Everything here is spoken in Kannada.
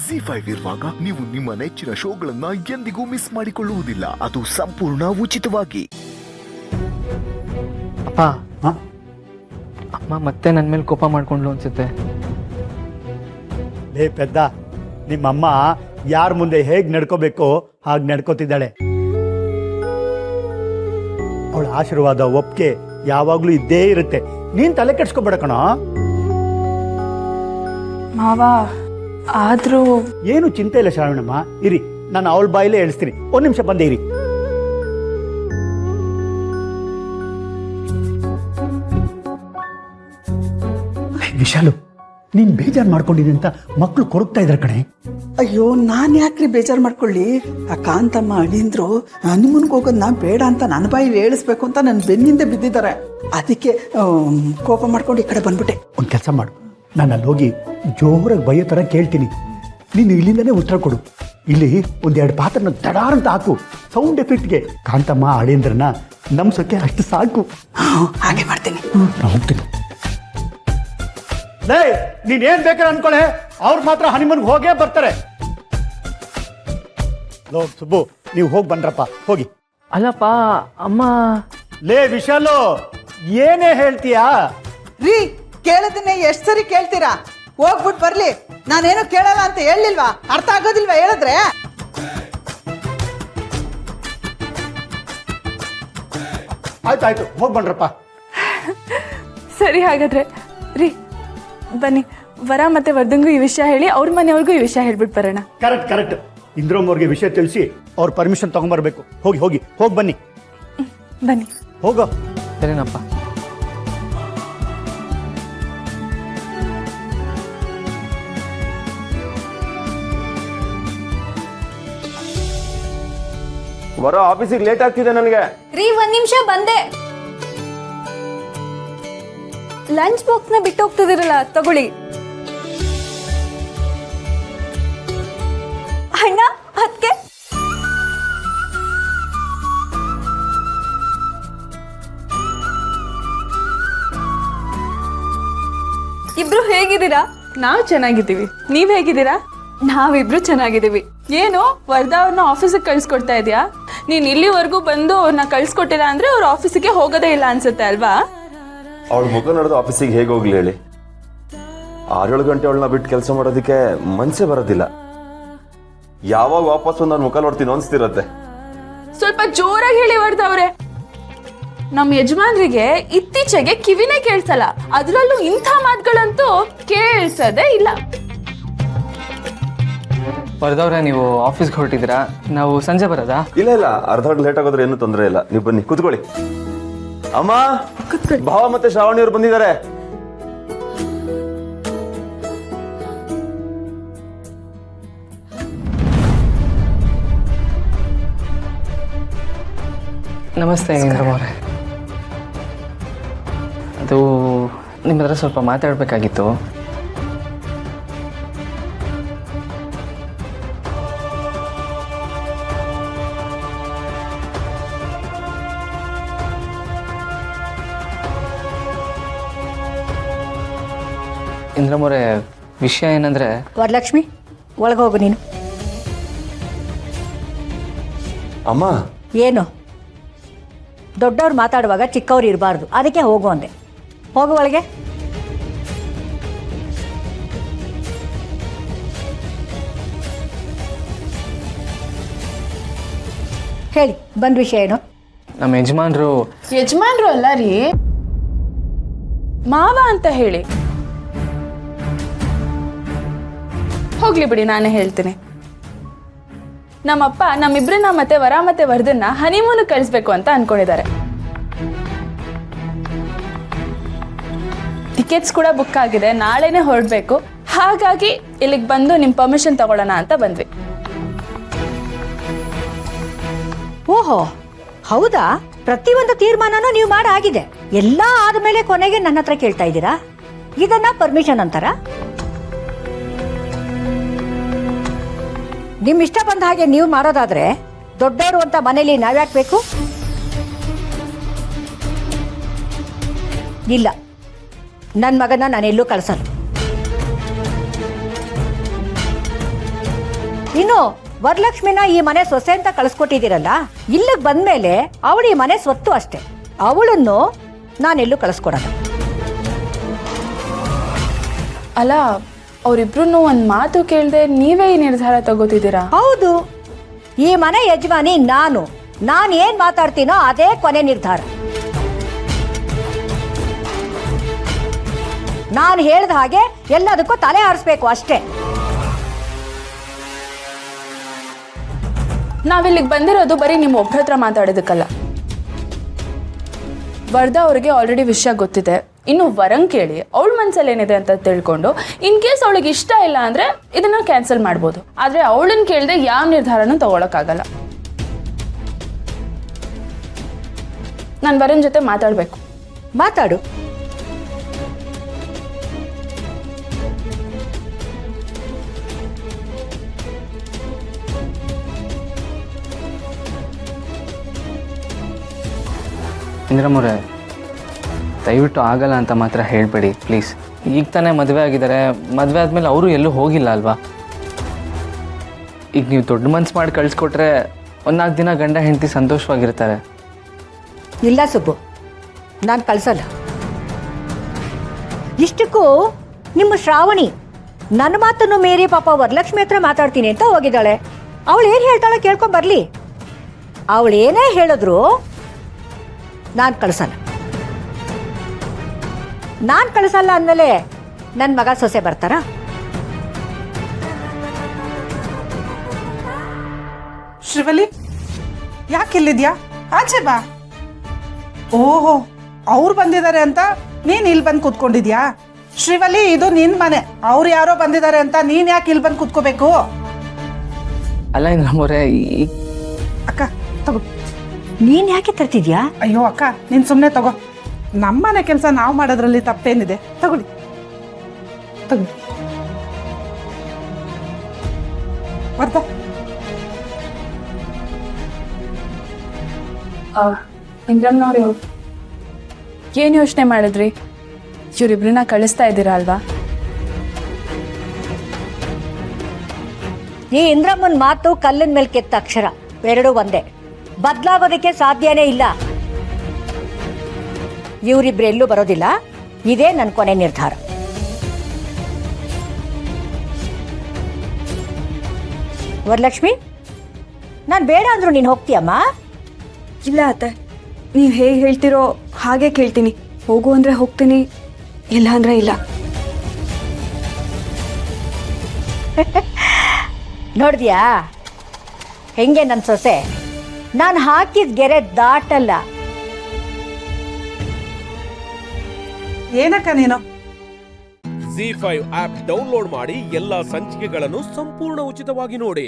ZEE5 ಇರುವಾಗ ನೀವು ನಿಮ್ಮ ನೆಚ್ಚಿನ ಶೋಗಳನ್ನ ಎಂದಿಗೂ ಮಿಸ್ ಮಾಡಿಕೊಳ್ಳುವುದಿಲ್ಲ. ಅದು ಸಂಪೂರ್ಣ ಉಚಿತವಾಗಿ. ಅಪ್ಪ, ಅಮ್ಮ ಮತ್ತೆ ನನ್ನ ಮೇಲೆ ಕೋಪ ಮಾಡ್ಕೊಂಡ್ಲು ಅನ್ಸುತ್ತೆ. ಲೇ ಪೆದ್ದ, ನಿಮ್ಮಮ್ಮ ಯಾರ ಮುಂದೆ ಹೇಗ್ ನಡ್ಕೋಬೇಕೋ ಹಾಗೆ ನಡ್ಕೋತಿದ್ದಾಳೆ. ಅವಳ ಆಶೀರ್ವಾದ ಒಪ್ಪಿಗೆ ಯಾವಾಗ್ಲೂ ಇದ್ದೇ ಇರುತ್ತೆ. ನೀನ್ ತಲೆ ಕೆಡ್ಸ್ಕೊಬೇಡ ಕಣ. ಮಾವ ಆದ್ರೂ ಏನು ಚಿಂತೆ ಇಲ್ಲ ಶ್ರಾವಣಮ್ಮ, ಇರಿ, ನಾನು ಅವಳ ಬಾಯಿಲೇ ಹೇಳ್ತೀನಿ. ಒಂದ್ ನಿಮಿಷ ಬಂದೆ ಇರಿ. ವಿಶಾಲು, ನೀನ್ ಬೇಜಾರು ಮಾಡ್ಕೊಂಡಿದ್ದೀನಿ ಅಂತ ಮಕ್ಕಳು ಕೊರಗ್ತಾ ಇದ್ರ ಕಣೆ. ಅಯ್ಯೋ, ನಾನು ಯಾಕ್ರಿ ಬೇಜಾರು ಮಾಡ್ಕೊಳ್ಳಿ? ಆ ಕಾಂತಮ್ಮ ಅಳಿಂದ್ರು ಹನಿಮೂನ್ಗೆ ಹೋಗೋದು ನಾ ಬೇಡ ಅಂತ ನನ್ನ ಬಾಯಿ ಹೇಳಿಸ್ಬೇಕು ಅಂತ ನನ್ನ ಬೆನ್ನಿಂದ ಬಿದ್ದಿದ್ದಾರೆ. ಅದಕ್ಕೆ ಕೋಪ ಮಾಡ್ಕೊಂಡು ಈ ಕಡೆ ಬಂದ್ಬಿಟ್ಟೆ. ಒಂದು ಕೆಲಸ ಮಾಡು, ನಾನು ಅಲ್ಲಿ ಹೋಗಿ ಜೋರಾಗಿ ಬೈಯೋ ಥರ ಕೇಳ್ತೀನಿ. ನೀನು ಇಲ್ಲಿಂದನೇ ಉತ್ತರ ಕೊಡು. ಇಲ್ಲಿ ಒಂದೆರಡು ಪಾತ್ರನ ದಡಾರ್ ಅಂತ ಹಾಕು, ಸೌಂಡ್ ಎಫೆಕ್ಟ್ಗೆ. ಕಾಂತಮ್ಮ ಅಳಿಂದ್ರನ್ನ ನಮ್ಸೋಕ್ಕೆ ಅಷ್ಟು ಸಾಕು. ಹಾಗೆ ಮಾಡ್ತೀನಿ. ನಾನು ಹೋಗ್ತೀನಿ. ಲೇ, ನೀನ್ ಏನ್ ಬೇಕಾದ್ರೆ ಅನ್ಕೊಳ್ಳೆ, ಅವ್ರು ಮಾತ್ರ ಹನಿಮೂನ್ಗೆ ಹೋಗೇ ಬರ್ತಾರೆ. ಲೋ ಸುಬ್ಬು, ನೀವು ಹೋಗಿ ಬನ್ರಪ್ಪ, ಹೋಗಿ. ಅಲ್ಲಪ್ಪ, ಅಮ್ಮ. ಲೇ ವಿಶಾಲು, ಏನೇ ಹೇಳ್ತೀಯಾ? ರೀ, ಕೇಳೋದನ್ನೇ ಎಷ್ಟು ಸರಿ ಕೇಳ್ತೀರಾ? ಹೋಗ್ಬಿಟ್ಟು ಬರ್ಲಿ. ನಾನೇನು ಕೇಳಲ್ಲ ಅಂತ ಹೇಳಿಲ್ವಾ? ಅರ್ಥ ಆಗೋದಿಲ್ವಾ ಹೇಳಿದ್ರೆ? ಆಯ್ತಾಯ್ತು, ಹೋಗಿ ಬನ್ರಪ್ಪ. ಸರಿ, ಹಾಗಾದ್ರೆ ರೀ ಬನ್ನಿ, ವರ ಮತ್ತೆ ವರ್ಧಂಗೂ ಈ ವಿಷಯ ಹೇಳಿ ಅವ್ರ ಮನೆಯವ್ರಿಗೂ ಈ ವಿಷಯ ಹೇಳ್ಬಿಟ್ಟು ಬರೋಣ. Correct correct. ಇಂದ್ರಮ್ ಅವ್ರಿಗೆ ವಿಷಯ ತಿಳಿಸಿ ಅವ್ರ ಪರ್ಮಿಷನ್ ತಗೊಂಡ್ಬರ್ಬೇಕು. ಹೋಗಿ ಹೋಗಿ ಹೋಗಿ ಬನ್ನಿ. ಬನ್ನಿ, ಹೋಗೋ. ಸರಿನಪ್ಪ. ವರ ಆಫೀಸಿಗೆ ಲೇಟ್ ಆಗ್ತಿದೆ ನನಗೆ. ರೀ, ಒಂದ್ ನಿಮಿಷ ಬಂದೆ. ಲಂಚ್ ಬಾಕ್ಸ್ ನ ಬಿಟ್ಟು ಹೋಗ್ತಿದಿರಲ್ಲ, ತಗೊಳ್ಳಿ. ಅಣ್ಣ, ಅದಕ್ಕೆ ಇಬ್ರು ಹೇಗಿದ್ದೀರಾ? ನಾವ್ ಚೆನ್ನಾಗಿದ್ದೀವಿ. ನೀವ್ ಹೇಗಿದ್ದೀರಾ? ನಾವಿಬ್ರು ಚೆನ್ನಾಗಿದ್ದೀವಿ. ಏನು ವರ್ಧಾ ಅವ್ರನ್ನ ಆಫೀಸಿಗೆ ಕಳ್ಸ್ಕೊಡ್ತಾ ಇದೆಯಾ? ನೀನ್ ಇಲ್ಲಿವರೆಗೂ ಬಂದು ಅವ್ರನ್ನ ಕಳ್ಸ್ಕೊಟ್ಟಿಲ್ಲ ಅಂದ್ರೆ ಅವ್ರ ಆಫೀಸಿಗೆ ಹೋಗೋದೇ ಇಲ್ಲ ಅನ್ಸುತ್ತೆ ಅಲ್ವಾ? ಅವಳ ಮುಖ ನಡೆದು ಆಫೀಸಿಗೆ ಹೇಗೆ ಹೋಗ್ಲಿ ಹೇಳಿ? 6-7 ಗಂಟೆ ಅವಳನ್ನ ಬಿಟ್ಟು ಕೆಲಸ ಮಾಡೋದಕ್ಕೆ ಮನ್ಸೇ ಬರೋದಿಲ್ಲ. ಯಾವಾಗ ವಾಪಸ್ ನನ್ನ ಮುಖ ನೋಡ್ತೀನಿ ಅನ್ಸ್ತಿರತ್ತೆ. ಸ್ವಲ್ಪ ಜೋರಾಗಿ ಹೇಳಿ ವರ್ಧಾ ಅವ್ರೆ. ನಮ್ಮ ಯಜಮಾನ್ರಿಗೆ ಇತ್ತೀಚೆಗೆ ಕಿವಿನೇ ಕೇಳ್ಸಲ್ಲ, ಅದ್ರಲ್ಲೂ ಇಂಥ ಮಾತುಗಳಂತೂ ಕೇಳಿಸೋದೇ ಇಲ್ಲ. ವರ್ಧವ್ರೆ, ನೀವು ಆಫೀಸ್ಗೆ ಹೊರಟಿದ್ದೀರಾ? ನಾವು ಸಂಜೆ ಬರೋದಾ? ಇಲ್ಲ ಇಲ್ಲ, ಅರ್ಧ ಗಂಟೆ ಲೇಟ್ ಆಗೋದ್ರೆ ಏನು ತೊಂದರೆ ಇಲ್ಲ. ನೀವು ಬನ್ನಿ, ಕೂತ್ಕೊಳ್ಳಿ. ಅಮ್ಮ, ಭಾವ ಮತ್ತೆ ಶ್ರಾವಣಿ ಅವ್ರು ಬಂದಿದ್ದಾರೆ. ನಮಸ್ತೆ ಇಂದ್ರಮ್ ಅವರೇ. ಅದು ನಿಮ್ಮ ಹತ್ರ ಸ್ವಲ್ಪ ಮಾತಾಡಬೇಕಾಗಿತ್ತು. ಇಂದ್ರಮ್ ಅವರೇ, ವಿಷಯ ಏನಂದ್ರೆ, ವರಲಕ್ಷ್ಮಿ, ಒಳಗೆ ಹೋಗು ನೀನು. ಅಮ್ಮ, ಏನು? ದೊಡ್ಡವ್ರು ಮಾತಾಡುವಾಗ ಚಿಕ್ಕವ್ರು ಇರಬಾರ್ದು, ಅದಕ್ಕೆ ಹೋಗು ಅಂದೆ. ಹೋಗು ಒಳಗೆ. ಹೇಳಿ, ಬಂದ ವಿಷಯ ಏನು? ನಮ್ಮ ಯಜಮಾನ್ರು ಅಲ್ಲ ರೀ, ಮಾವ ಅಂತ ಹೇಳಿ. ಹೋಗ್ಲಿ ಬಿಡಿ, ನಾನೇ ಹೇಳ್ತೀನಿ. ನಮ್ಮಪ್ಪ ನಮ್ಮಿಬ್ರನ್ನ ಮತ್ತೆ ವರ ಮತ್ತೆ ವರ್ಧನ್ನ ಹನಿಮೂನ್ ಕಳಿಸ್ಬೇಕು ಅಂತ ಅನ್ಕೊಂಡಿದ್ದಾರೆ. ಟಿಕೆಟ್ಸ್ ಕೂಡ ಬುಕ್ ಆಗಿದೆ, ನಾಳೆನೆ ಹೊರಡ್ಬೇಕು. ಹಾಗಾಗಿ ಇಲ್ಲಿಗೆ ಬಂದು ನಿಮ್ ಪರ್ಮಿಷನ್ ತಗೊಳ್ಳೋಣ ಅಂತ ಬಂದ್ವಿ. ಓಹೋ, ಹೌದಾ? ಪ್ರತಿಯೊಂದು ತೀರ್ಮಾನನೂ ನೀವು ಮಾಡಾಗಿದೆ. ಎಲ್ಲ ಆದ್ಮೇಲೆ ಕೊನೆಗೆ ನನ್ನ ಹತ್ರ ಕೇಳ್ತಾ ಇದ್ದೀರಾ? ಇದನ್ನ ಪರ್ಮಿಷನ್ ಅಂತಾರ? ನಿಮ್ ಇಷ್ಟ ಬಂದ ಹಾಗೆ ನೀವು ಮಾಡೋದಾದ್ರೆ ದೊಡ್ಡವರು ಅಂತ ಮನೇಲಿ ನಾವ್ಯಾಕೆ ಬೇಕು? ಇಲ್ಲ, ನನ್ನ ಮಗನ ನಾನೆಲ್ಲೂ ಕಳಿಸಲ್ಲ. ಇನ್ನು ವರಲಕ್ಷ್ಮಿನ ಈ ಮನೆ ಸೊಸೆ ಅಂತ ಕಳಿಸ್ಕೊಟ್ಟಿದ್ದೀರಲ್ಲ, ಇಲ್ಲಿಗೆ ಬಂದ್ಮೇಲೆ ಅವಳು ಈ ಮನೆ ಸ್ವತ್ತು ಅಷ್ಟೇ. ಅವಳನ್ನು ನಾನೆಲ್ಲೂ ಕಳಿಸ್ಕೊಡಲ್ಲ. ಅಲ್ಲ, ಅವರಿಬ್ರು ಒಂದು ಮಾತು ಕೇಳದೆ ನೀವೇ ಈ ನಿರ್ಧಾರ ತಗೋತಿದ್ದೀರಾ? ಹೌದು, ಈ ಮನೆ ಯಜಮಾನಿ ನಾನು ಏನ್ ಮಾತಾಡ್ತೀನೋ ಅದೇ ಕೊನೆ ನಿರ್ಧಾರ. ನಾನು ಹೇಳ್ದ ಹಾಗೆ ಎಲ್ಲದಕ್ಕೂ ತಲೆ ಆಡಿಸ್ಬೇಕು ಅಷ್ಟೇ. ನಾವಿಲ್ಲಿಗೆ ಬಂದಿರೋದು ಬರೀ ನಿಮ್ಮ ಒಬ್ಬರ ಹತ್ರ ಮಾತಾಡೋದಕ್ಕಲ್ಲ. ವರ್ಧಾ ಅವ್ರಿಗೆ ಆಲ್ರೆಡಿ ವಿಷಯ ಗೊತ್ತಿದೆ. ಇನ್ನು ವರಂಗ್ ಕೇಳಿ ಅವಳ ಮನ್ಸಲ್ಲಿ ಏನಿದೆ ಅಂತ ತಿಳ್ಕೊಂಡು ಇನ್ ಕೇಸ್ ಅವಳಿಗೆ ಇಷ್ಟ ಇಲ್ಲ ಅಂದ್ರೆ ಇದನ್ನ ಕ್ಯಾನ್ಸಲ್ ಮಾಡ್ಬೋದು. ಆದ್ರೆ ಅವಳನ್ನ ಕೇಳದೆ ಯಾವ ನಿರ್ಧಾರನೂ ತಗೊಳಕ್ಕಾಗಲ್ಲ. ನಾನು ವರನ್ ಜೊತೆ ಮಾತಾಡ್ಬೇಕು. ಮಾತಾಡು. ಇಂದ್ರಮ್ಮವ್ರೆ, ದಯವಿಟ್ಟು ಆಗಲ್ಲ ಅಂತ ಮಾತ್ರ ಹೇಳಬೇಡಿ ಪ್ಲೀಸ್. ಈಗ ತಾನೇ ಮದುವೆ ಆಗಿದ್ದಾರೆ. ಮದುವೆ ಆದಮೇಲೆ ಅವರು ಎಲ್ಲೂ ಹೋಗಿಲ್ಲ ಅಲ್ವಾ? ಈಗ ನೀವು ದೊಡ್ಡ ಮನ್ಸು ಮಾಡಿ ಕಳಿಸ್ಕೊಟ್ರೆ ಒಂದು 4 ದಿನ ಗಂಡ ಹೆಂಡತಿ ಸಂತೋಷವಾಗಿರ್ತಾರೆ. ಇಲ್ಲ ಸುಬ್ಬು, ನಾನು ಕಳ್ಸಲ್ಲ. ಇಷ್ಟಕ್ಕೂ ನಿಮ್ಮ ಶ್ರಾವಣಿ ನನ್ನ ಮಾತನ್ನು ಮೀರಿ ಪಾಪ ವರಲಕ್ಷ್ಮಿ ಹತ್ರ ಮಾತಾಡ್ತೀನಿ ಅಂತ ಹೋಗಿದ್ದಾಳೆ. ಅವಳು ಏನು ಹೇಳ್ತಾಳೆ ಕೇಳ್ಕೊಂಡ್ ಬರ್ಲಿ. ಅವಳು ಏನೇ ಹೇಳಿದ್ರು ನಾನು ಕಳಿಸಲ್ಲ. ನಾನು ಕಳಿಸಲ್ಲ ಅಂದಮೇಲೆ ನನ್ನ ಮಗ ಸೊಸೆ ಬರ್ತಾರ? ಶ್ರೀವಲಿ, ಯಾಕಿಲ್ಲಿದ್ಯಾ? ಆಚೆ ಬಾ. ಓಹೋ, ಅವ್ರು ಬಂದಿದ್ದಾರೆ ಅಂತ ನೀನ್ ಇಲ್ಲಿ ಬಂದು ಕೂತ್ಕೊಂಡಿದ್ಯಾ? ಶ್ರೀವಲಿ, ಇದು ನಿನ್ ಮನೆ. ಅವ್ರು ಯಾರೋ ಬಂದಿದ್ದಾರೆ ಅಂತ ನೀನ್ ಯಾಕೆ ಇಲ್ಲಿ ಬಂದು ಕೂತ್ಕೋಬೇಕು? ಅಲ್ಲ ಇಂದ್ರಮ್ಮವ್ರೆ, ಅಕ್ಕ ತಗೋ. ನೀನ್ ಯಾಕೆ ತರ್ತಿದ್ಯಾ? ಅಯ್ಯೋ ಅಕ್ಕ, ನೀನ್ ಸುಮ್ಮನೆ ತಗೋ. ನಮ್ಮನೆ ಕೆಲಸ ನಾವು ಮಾಡೋದ್ರಲ್ಲಿ ತಪ್ಪೇನಿದೆ? ತಗೊಳ್ಳಿ ತಗೊಳ್ಳಿ. ವರ್ಧಾ, ಇಂದ್ರಮ್ನವ್ರು ಏನು ಯೋಚನೆ ಮಾಡಿದ್ರಿ? ಇವರಿಬ್ರನ್ನ ಕಳಿಸ್ತಾ ಇದ್ದೀರಾ ಅಲ್ವಾ? ಈ ಇಂದ್ರಮ್ಮನ ಮಾತು ಕಲ್ಲಿನ ಮೇಲೆ ಕೆತ್ತ ಅಕ್ಷರ, ಎರಡೂ ಒಂದೇ. ಬದಲಾಗೋದಕ್ಕೆ ಸಾಧ್ಯನೇ ಇಲ್ಲ. ಇವರಿಬ್ರು ಎಲ್ಲೂ ಬರೋದಿಲ್ಲ. ಇದೇ ನನ್ನ ಕೊನೆ ನಿರ್ಧಾರ. ವರಲಕ್ಷ್ಮಿ, ನಾನು ಬೇಡ ಅಂದ್ರು ನೀನು ಹೋಗ್ತೀಯಮ್ಮ? ಇಲ್ಲ ಅತ್ತೆ, ನೀವು ಹೇಗೆ ಹೇಳ್ತಿರೋ ಹಾಗೆ ಕೇಳ್ತೀನಿ. ಹೋಗು ಅಂದರೆ ಹೋಗ್ತೀನಿ, ಇಲ್ಲ ಅಂದರೆ ಇಲ್ಲ. ನೋಡಿದ್ಯಾ ಹೆಂಗೆ ನನ್ನ ಸೊಸೆ? ನಾನು ಹಾಕಿದ ಗೆರೆ ದಾಟಲ್ಲ. ಏನಕ್ಕ ನೀನು? ZEE5 ಆಪ್ ಡೌನ್ಲೋಡ್ ಮಾಡಿ ಎಲ್ಲಾ ಸಂಚಿಕೆಗಳನ್ನು ಸಂಪೂರ್ಣ ಉಚಿತವಾಗಿ ನೋಡಿ.